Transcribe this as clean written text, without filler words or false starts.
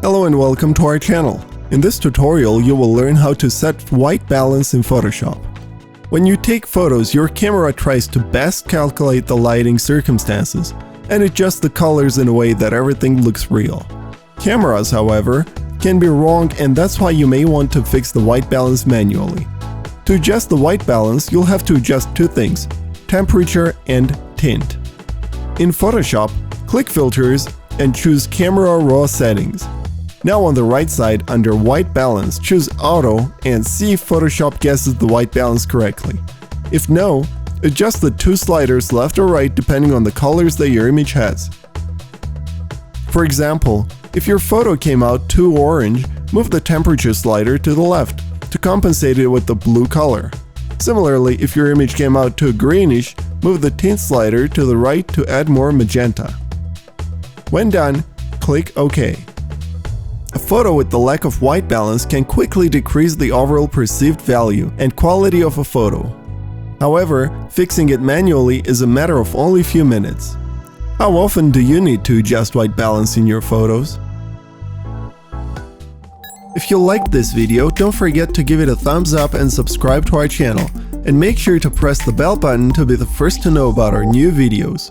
Hello and welcome to our channel. In this tutorial you will learn how to set white balance in Photoshop. When you take photos, your camera tries to best calculate the lighting circumstances and adjust the colors in a way that everything looks real. Cameras, however, can be wrong, and that's why you may want to fix the white balance manually. To adjust the white balance, you'll have to adjust two things: temperature and tint. In Photoshop, click Filters and choose Camera Raw Settings. Now on the right side under White Balance, choose Auto and see if Photoshop guesses the white balance correctly. If no, adjust the two sliders left or right depending on the colors that your image has. For example, if your photo came out too orange, move the temperature slider to the left to compensate it with the blue color. Similarly, if your image came out too greenish, move the tint slider to the right to add more magenta. When done, click OK. A photo with the lack of white balance can quickly decrease the overall perceived value and quality of a photo. However, fixing it manually is a matter of only a few minutes. How often do you need to adjust white balance in your photos? If you liked this video, don't forget to give it a thumbs up and subscribe to our channel. And make sure to press the bell button to be the first to know about our new videos.